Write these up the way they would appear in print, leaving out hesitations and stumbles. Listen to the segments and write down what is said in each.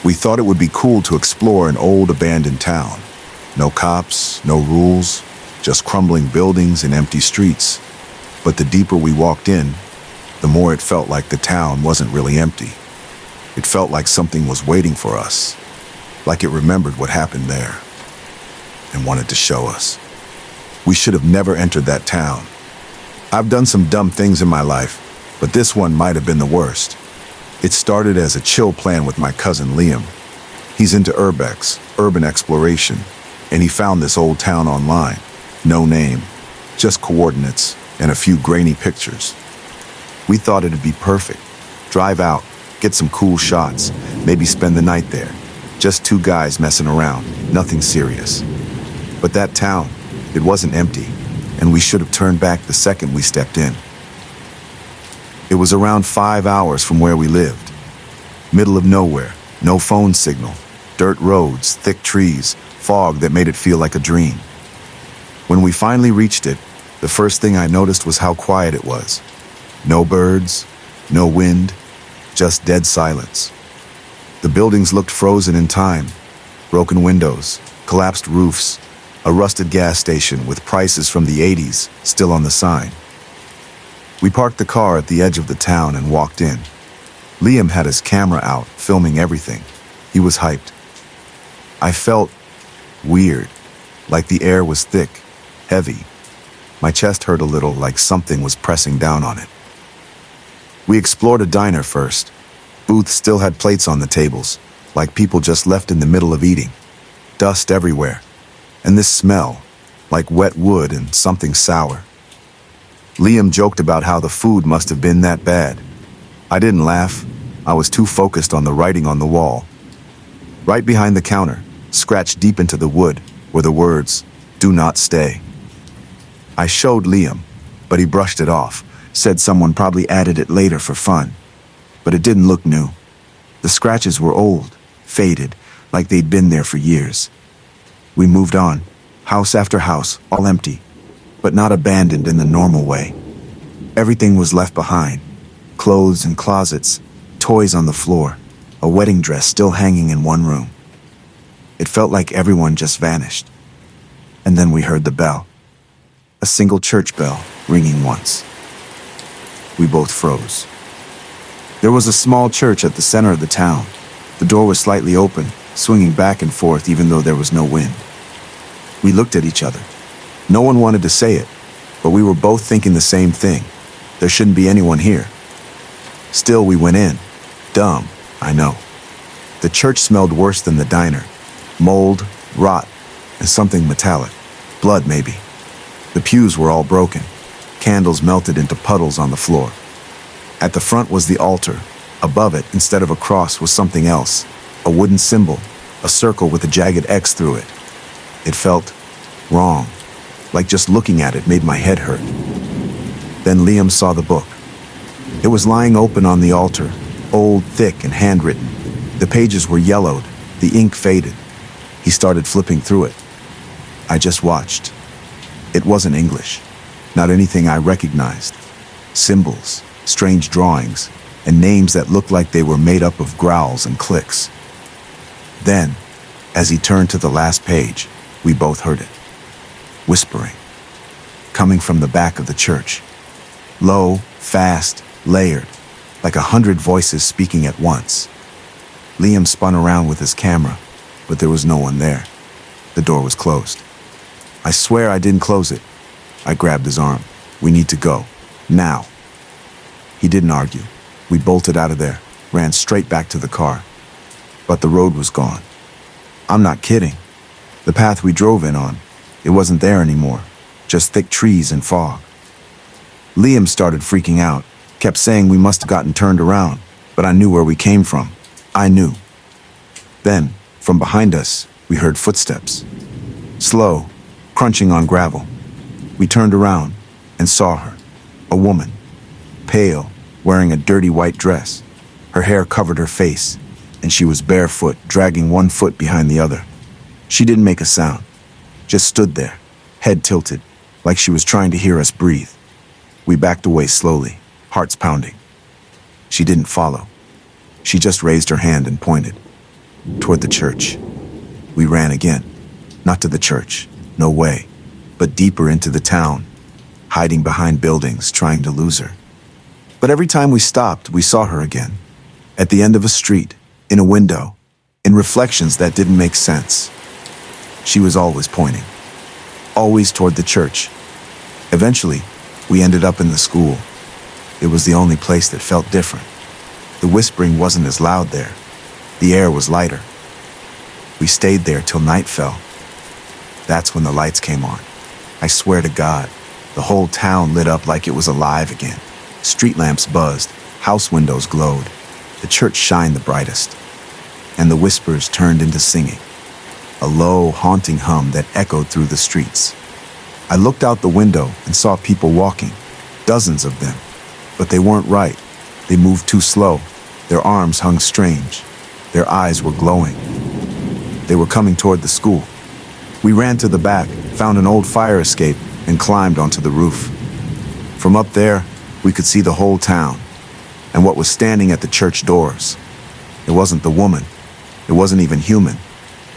We thought it would be cool to explore an old abandoned town. No cops, no rules, just crumbling buildings and empty streets. But the deeper we walked in, the more it felt like the town wasn't really empty. It felt like something was waiting for us, like it remembered what happened there and wanted to show us. We should have never entered that town. I've done some dumb things in my life, but this one might have been the worst. It started as a chill plan with my cousin Liam. He's into urbex, urban exploration, and he found this old town online. No name, just coordinates and a few grainy pictures. We thought it'd be perfect. Drive out, get some cool shots, maybe spend the night there. Just two guys messing around, nothing serious. But that town, it wasn't empty, and we should have turned back the second we stepped in. It was around 5 hours from where we lived. Middle of nowhere, no phone signal, dirt roads, thick trees, fog that made it feel like a dream. When we finally reached it, the first thing I noticed was how quiet it was. No birds, no wind, just dead silence. The buildings looked frozen in time. Broken windows, collapsed roofs, a rusted gas station with prices from the 80s still on the sign. We parked the car at the edge of the town and walked in. Liam had his camera out, filming everything. He was hyped. I felt weird, like the air was thick, heavy. My chest hurt a little, like something was pressing down on it. We explored a diner first. Booths still had plates on the tables, like people just left in the middle of eating. Dust everywhere. And this smell, like wet wood and something sour. Liam joked about how the food must have been that bad. I didn't laugh. I was too focused on the writing on the wall. Right behind the counter, scratched deep into the wood, were the words, "Do not stay." I showed Liam, but he brushed it off, said someone probably added it later for fun. But it didn't look new. The scratches were old, faded, like they'd been there for years. We moved on, house after house, all empty, but not abandoned in the normal way. Everything was left behind. Clothes in closets, toys on the floor, a wedding dress still hanging in one room. It felt like everyone just vanished. And then we heard the bell. A single church bell, ringing once. We both froze. There was a small church at the center of the town. The door was slightly open, swinging back and forth even though there was no wind. We looked at each other. No one wanted to say it, but we were both thinking the same thing. There shouldn't be anyone here. Still, we went in. Dumb, I know. The church smelled worse than the diner. Mold, rot, and something metallic. Blood, maybe. The pews were all broken. Candles melted into puddles on the floor. At the front was the altar. Above it, instead of a cross, was something else. A wooden symbol, a circle with a jagged X through it. It felt wrong, like just looking at it made my head hurt. Then Liam saw the book. It was lying open on the altar, old, thick, and handwritten. The pages were yellowed, the ink faded. He started flipping through it. I just watched. It wasn't English, not anything I recognized. Symbols, strange drawings, and names that looked like they were made up of growls and clicks. Then, as he turned to the last page, we both heard it. Whispering. Coming from the back of the church. Low, fast, layered, like 100 voices speaking at once. Liam spun around with his camera, but there was no one there. The door was closed. I swear I didn't close it. I grabbed his arm. We need to go. Now. He didn't argue. We bolted out of there, ran straight back to the car. But the road was gone. I'm not kidding. The path we drove in on, it wasn't there anymore. Just thick trees and fog. Liam started freaking out, kept saying we must have gotten turned around, but I knew where we came from. I knew. Then, from behind us, we heard footsteps. Slow, crunching on gravel. We turned around and saw her. A woman. Pale, wearing a dirty white dress. Her hair covered her face, and she was barefoot, dragging one foot behind the other. She didn't make a sound, just stood there, head tilted, like she was trying to hear us breathe. We backed away slowly, hearts pounding. She didn't follow. She just raised her hand and pointed. toward the church. We ran again. Not to the church, no way, but deeper into the town, hiding behind buildings, trying to lose her. But every time we stopped, we saw her again. At the end of a street, in a window, in reflections that didn't make sense. She was always pointing, always toward the church. Eventually, we ended up in the school. It was the only place that felt different. The whispering wasn't as loud there. The air was lighter. We stayed there till night fell. That's when the lights came on. I swear to God, the whole town lit up like it was alive again. Street lamps buzzed, house windows glowed. The church shined the brightest. And the whispers turned into singing. A low, haunting hum that echoed through the streets. I looked out the window and saw people walking, dozens of them. But they weren't right. They moved too slow. Their arms hung strange. Their eyes were glowing. They were coming toward the school. We ran to the back, found an old fire escape, and climbed onto the roof. From up there, we could see the whole town, and what was standing at the church doors. It wasn't the woman. It wasn't even human.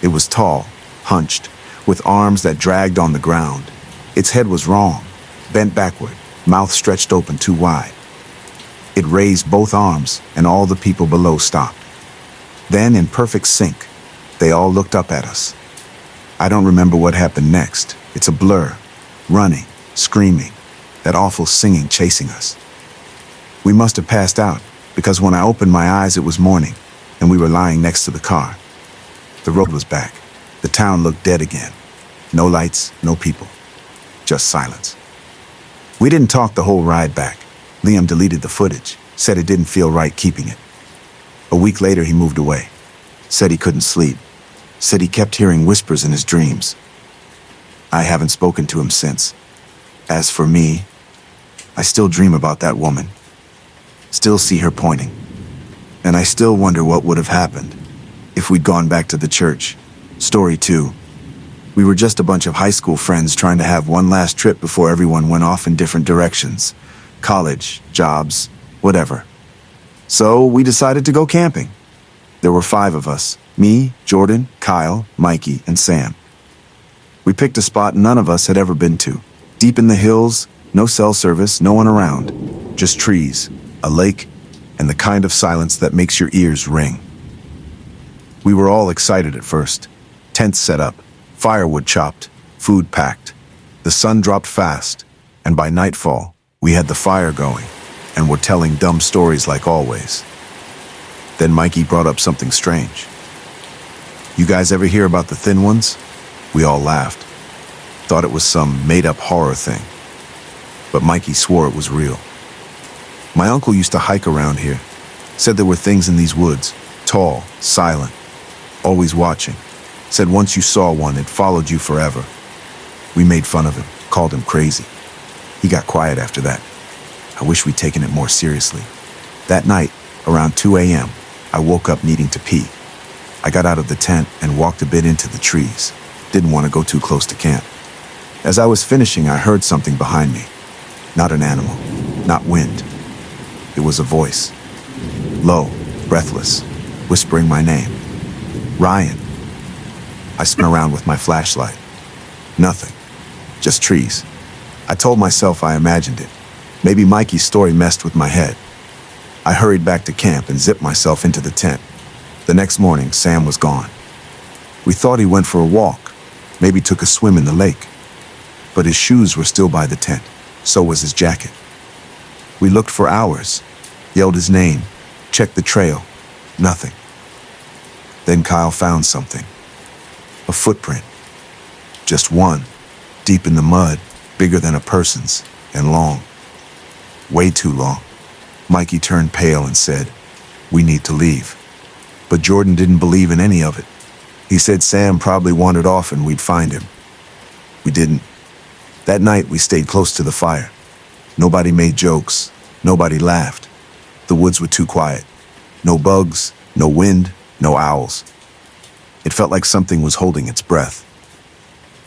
It was tall, hunched, with arms that dragged on the ground. Its head was wrong, bent backward, mouth stretched open too wide. It raised both arms, and all the people below stopped. Then, in perfect sync, they all looked up at us. I don't remember what happened next. It's a blur. Running, screaming, that awful singing chasing us. We must have passed out, because when I opened my eyes it was morning, and we were lying next to the car. The road was back. The town looked dead again. No lights, no people. Just silence. We didn't talk the whole ride back. Liam deleted the footage, said it didn't feel right keeping it. A week later he moved away. Said he couldn't sleep. Said he kept hearing whispers in his dreams. I haven't spoken to him since. As for me, I still dream about that woman. Still see her pointing. And I still wonder what would have happened if we'd gone back to the church. Story 2. We were just a bunch of high school friends trying to have one last trip before everyone went off in different directions. College, jobs, whatever. So we decided to go camping. There were 5 of us. Me, Jordan, Kyle, Mikey, and Sam. We picked a spot none of us had ever been to. Deep in the hills, no cell service, no one around. Just trees, a lake, and the kind of silence that makes your ears ring. We were all excited at first. Tents set up, firewood chopped, food packed. The sun dropped fast, and by nightfall, we had the fire going, and were telling dumb stories like always. Then Mikey brought up something strange. You guys ever hear about the thin ones? We all laughed. Thought it was some made-up horror thing. But Mikey swore it was real. My uncle used to hike around here. Said there were things in these woods, tall, silent, always watching. Said once you saw one, it followed you forever. We made fun of him, called him crazy. He got quiet after that. I wish we'd taken it more seriously. That night, around 2 a.m., I woke up needing to pee. I got out of the tent and walked a bit into the trees. Didn't want to go too close to camp. As I was finishing, I heard something behind me. Not an animal, not wind. It was a voice. Low, breathless, whispering my name. Ryan. I spun around with my flashlight. Nothing. Just trees. I told myself I imagined it. Maybe Mikey's story messed with my head. I hurried back to camp and zipped myself into the tent. The next morning, Sam was gone. We thought he went for a walk, maybe took a swim in the lake. But his shoes were still by the tent, so was his jacket. We looked for hours, yelled his name, checked the trail, nothing. Then Kyle found something. A footprint. Just one, deep in the mud, bigger than a person's, and long. Way too long. Mikey turned pale and said, "We need to leave." But Jordan didn't believe in any of it. He said Sam probably wandered off and we'd find him. We didn't. That night we stayed close to the fire. Nobody made jokes. Nobody laughed. The woods were too quiet. No bugs, no wind, no owls. It felt like something was holding its breath.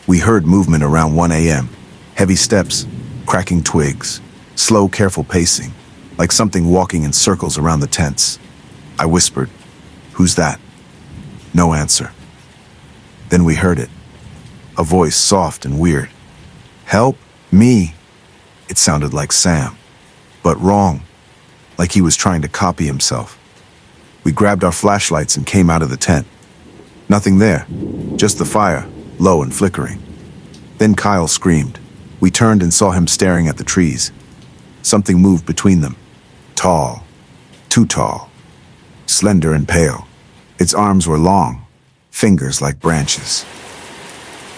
We heard movement around 1 a.m. Heavy steps, cracking twigs, slow, careful pacing, like something walking in circles around the tents. I whispered, "Who's that?" No answer. Then we heard it. A voice soft and weird. "Help me." It sounded like Sam, but wrong, like he was trying to copy himself. We grabbed our flashlights and came out of the tent. Nothing there, just the fire, low and flickering. Then Kyle screamed. We turned and saw him staring at the trees. Something moved between them. Tall, too tall, slender and pale. Its arms were long, fingers like branches.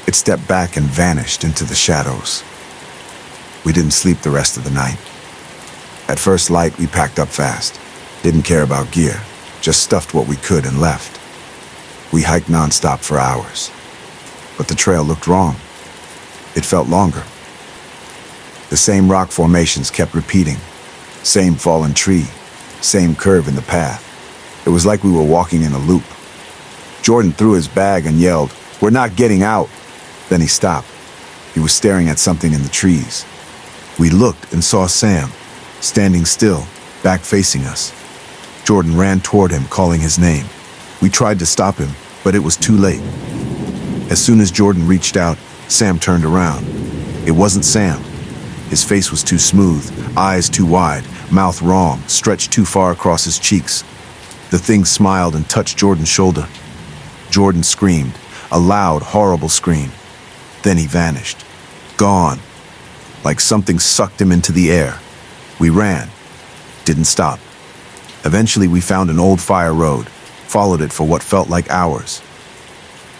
It stepped back and vanished into the shadows. We didn't sleep the rest of the night. At first light, we packed up fast. Didn't care about gear, just stuffed what we could and left. We hiked nonstop for hours. But the trail looked wrong. It felt longer. The same rock formations kept repeating. Same fallen tree, same curve in the path. It was like we were walking in a loop. Jordan threw his bag and yelled, "We're not getting out." Then he stopped. He was staring at something in the trees. We looked and saw Sam, standing still, back facing us. Jordan ran toward him, calling his name. We tried to stop him, but it was too late. As soon as Jordan reached out, Sam turned around. It wasn't Sam. His face was too smooth, eyes too wide, mouth wrong, stretched too far across his cheeks. The thing smiled and touched Jordan's shoulder. Jordan screamed, a loud, horrible scream. Then he vanished. Gone. Like something sucked him into the air. We ran. Didn't stop. Eventually we found an old fire road, followed it for what felt like hours.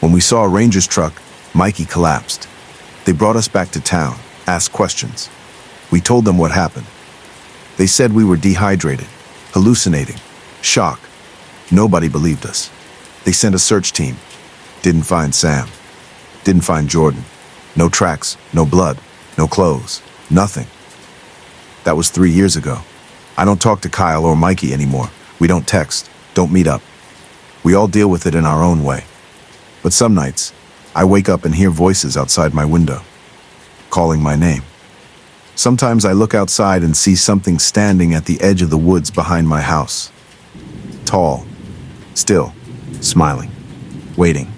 When we saw a ranger's truck, Mikey collapsed. They brought us back to town, asked questions. We told them what happened. They said we were dehydrated, hallucinating, shock. Nobody believed us. They sent a search team. Didn't find Sam. Didn't find Jordan. No tracks, no blood, no clothes, nothing. That was 3 years ago. I don't talk to Kyle or Mikey anymore. We don't text, don't meet up. We all deal with it in our own way. But some nights, I wake up and hear voices outside my window, calling my name. Sometimes I look outside and see something standing at the edge of the woods behind my house. Tall, still, smiling, waiting.